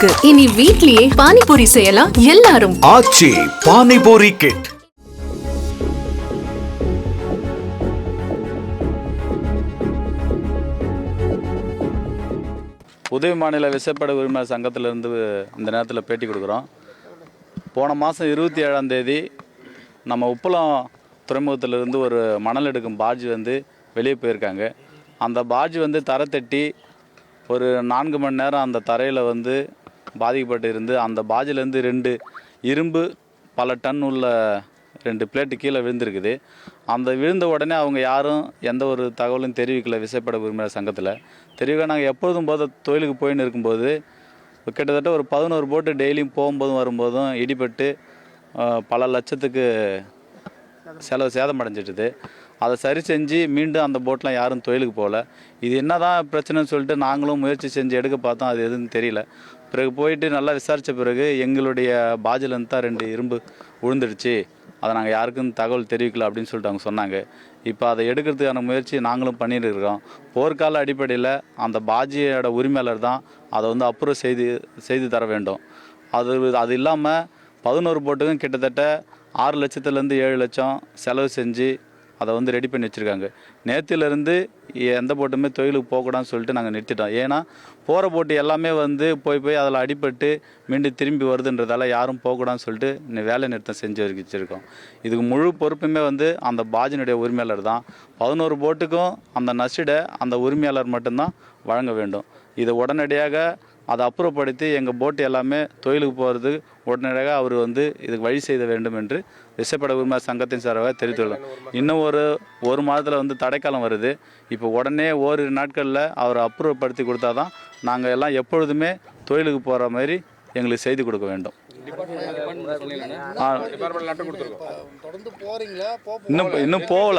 இருக்கு. இனி வீட்லயே பானிபூரி செய்யலாம் எல்லாரும். ஆச்சி பானிபூரி கிட். உதவி மாநில விசைப்பட உரிமையாளர் சங்கத்திலிருந்து இந்த நேரத்தில் பேட்டி கொடுக்குறோம். போன மாதம் 27ஆம் தேதி நம்ம உப்பளம் துறைமுகத்திலிருந்து ஒரு மணல் எடுக்கும் பார்ஜ் வெளியே போயிருக்காங்க. அந்த பார்ஜ் தரை தட்டி ஒரு 4 மணி நேரம் அந்த தரையில் பாதிக்கப்பட்டு இருந்து அந்த பார்ஜிலேருந்து 2 இரும்பு பல டன் உள்ள 2 பிளேட்டு கீழே விழுந்திருக்குது. அந்த விழுந்த உடனே அவங்க யாரும் எந்த ஒரு தகவலும் தெரிவிக்கல. விசைப்பட உரிமையாளர் சங்கத்தில் தெரிவிக்க நாங்கள் எப்பொழுதும் போது தொழிலுக்கு போயின்னு இருக்கும்போது கிட்டத்தட்ட ஒரு 11 போட்டு டெய்லியும் போகும்போதும் வரும்போதும் இடிபட்டு பல லட்சத்துக்கு சேதம் அடைஞ்சிட்டுது. அதை சரி செஞ்சு மீண்டும் அந்த போட்லாம் யாரும் தொழிலுக்கு போகல. இது என்ன தான் பிரச்சனைன்னு சொல்லிட்டு நாங்களும் முயற்சி செஞ்சு எடுக்க பார்த்தோம். அது எதுன்னு தெரியல. பிறகு போயிட்டு நல்லா விசாரித்த பிறகு எங்களுடைய பாஜிலேருந்து தான் 2 இரும்பு விழுந்துடுச்சு, அதை நாங்கள் யாருக்கும் தகவல் தெரிவிக்கல அப்படின்னு சொல்லிட்டு அவங்க சொன்னாங்க. இப்போ அதை எடுக்கிறதுக்கான முயற்சி நாங்களும் பண்ணிட்டு இருக்கோம். போர்க்கால அடிப்படையில் அந்த பாஜியோட உரிமையாளர் தான் அதை அப்ரூவ் செய்து தர வேண்டும். அது இல்லாமல் 11 போட்டுக்கும் கிட்டத்தட்ட 6 லட்சத்துலேருந்து 7 லட்சம் செலவு செஞ்சு அதை ரெடி பண்ணி வச்சுருக்காங்க. நேற்றுலேருந்து எந்த போட்டுமே தொழிலுக்கு போகக்கூடாதுன்னு சொல்லிட்டு நாங்கள் நிறுத்திட்டோம். ஏன்னா போகிற போட்டு எல்லாமே போய் அதில் அடிபட்டு மீண்டும் திரும்பி வருதுன்றதால யாரும் போகக்கூடாதுன்னு சொல்லிட்டு வேலை நிறுத்தம் செஞ்சு வச்சுருக்கோம். இதுக்கு முழு பொறுப்புமே அந்த பாஜினுடைய உரிமையாளர் தான். 11 போட்டுக்கும் அந்த நஷ்டீடை அந்த உரிமையாளர் மட்டும்தான் வழங்க வேண்டும். இதை உடனடியாக அதை அப்புறப்படுத்தி எங்கள் போட்டு எல்லாமே தொழிலுக்கு போகிறது உடனடியாக அவர் இதுக்கு வழி செய்த வேண்டும் என்று விசைப்பட உரிமையாளர் சங்கத்தின் சார்பாக தெரிவித்துள்ளோம். இன்னும் ஒரு மாதத்தில் தடைக்காலம் வருது. இப்போ உடனே ஓரிரு நாட்களில் அவர் அப்புறப்படுத்தி கொடுத்தா தான் நாங்கள் எல்லாம் எப்பொழுதுமே தொழிலுக்கு போகிற மாதிரி எங்களுக்கு செய்து கொடுக்க வேண்டும். இன்னும் போகல,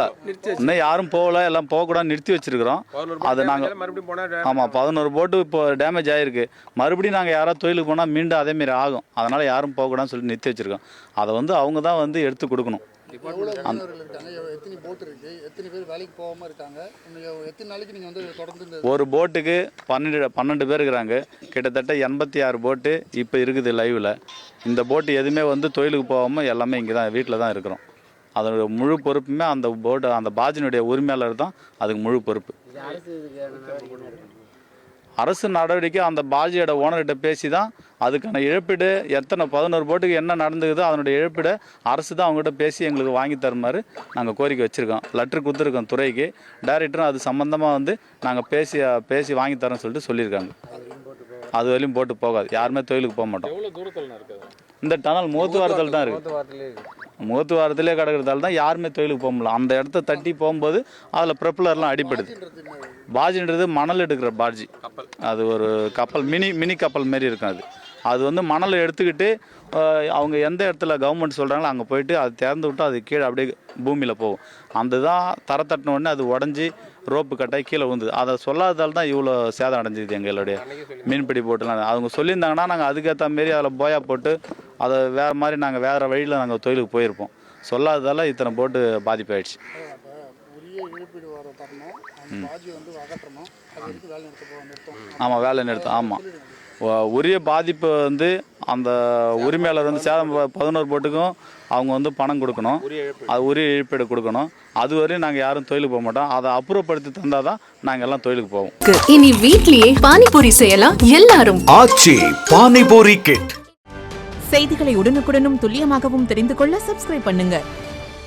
இன்னும் யாரும் போகல, எல்லாம் போகக்கூடாது நிறுத்தி வச்சிருக்கிறோம். அது நாங்கள் 11 போட்டு இப்போ டேமேஜ் ஆகிருக்கு. மறுபடியும் நாங்கள் யாராவது தொழிலுக்கு போனால் மீண்டும் அதேமாரி ஆகும். அதனால் யாரும் போகக்கூடாதுன்னு சொல்லிட்டு நிறுத்தி வச்சுருக்கோம். அதை அவங்க தான் எடுத்து கொடுக்கணும். ஒரு போட்டுக்கு 12 பேர் இருக்கிறாங்க. கிட்டத்தட்ட 86 போட்டு இப்போ இருக்குது லைவில். இந்த போட்டு எதுவுமே தொழிலுக்கு போகாமல் எல்லாமே இங்கே தான் வீட்டில் தான் இருக்கிறோம். அதோட முழு பொறுப்புமே அந்த போட்டு அந்த பாஜினுடைய உரிமையாளர் தான் அதுக்கு முழு பொறுப்பு. அரசு நடவடிக்கை அந்த பாஜியோட ஓனர்கிட்ட பேசி தான் அதுக்கான இழப்பீடு எத்தனை 11 போட்டுக்கு என்ன நடந்துக்குதோ அதனுடைய இழப்பீடை அரசு தான் அவங்ககிட்ட பேசி எங்களுக்கு வாங்கி தருமாறு நாங்கள் கோரிக்கை வச்சுருக்கோம். லெட்ரு கொடுத்துருக்கோம் துறைக்கு. டைரக்டரும் அது சம்மந்தமாக நாங்கள் பேசி வாங்கி தரோன்னு சொல்லிட்டு சொல்லியிருக்காங்க. அது வரையும் போட்டு போகாது, யாருமே தொழிலுக்கு போக மாட்டோம். இந்த டனல் முகத்துவாரத்தில் தான் இருக்குது. முகத்துவாரத்திலே கிடக்கிறதால தான் யாருமே தொழிலுக்கு போக முடியல. அந்த இடத்த தட்டி போகும்போது அதில் ப்ரொப்பலர்லாம் அடிப்படுது. பாஜின்றது மணல் எடுக்கிற பாஜி. அது ஒரு கப்பல், மினி கப்பல் மாரி இருக்கும். அது மணலை எடுத்துக்கிட்டு அவங்க எந்த இடத்துல கவர்மெண்ட் சொல்கிறாங்களோ அங்கே போயிட்டு அது திறந்து விட்டு அது கீழே அப்படியே பூமியில் போகும். அந்த தான் தர தட்டின உடனே அது உடஞ்சி ரோப்பு கட்டாய் கீழே விழுந்துது. அதை சொல்லாததால் தான் இவ்வளோ சேதம் அடைஞ்சிது எங்களுடைய மீன்பிடி போட்டுலாம். அவங்க சொல்லியிருந்தாங்கன்னா நாங்கள் அதுக்கேற்ற மாரி அதில் போயா போட்டு அதை வேறு மாதிரி நாங்கள் வேறு வழியில் நாங்கள் தொழிலுக்கு போயிருப்போம். சொல்லாததால் இத்தனை போட்டு பாதிப்பாயிடுச்சு. ஆமாம், வேலை நிறுத்தம். ஆமாம், உரிய பாதிப்பு அந்த உரிமையாளர் சேதம் 11 போட்டுக்கும் அவங்க பணம் கொடுக்கணும். அது உரிய இழப்பீடு கொடுக்கணும். அதுவரையும் நாங்கள் யாரும் தொழிலுக்கு போக மாட்டோம். அதை அப்புறப்படுத்தி தந்தால் தான் நாங்கள் எல்லாம் தொழிலுக்கு போவோம். இனி வீட்லயே பானிபூரி செய்யலாம் எல்லாரும். ஆச்சி பானிபூரி கிட். செய்திகளை உடனுக்குடனும் துல்லியமாகவும் தெரிந்து கொள்ள சப்ஸ்கிரைப் பண்ணுங்க.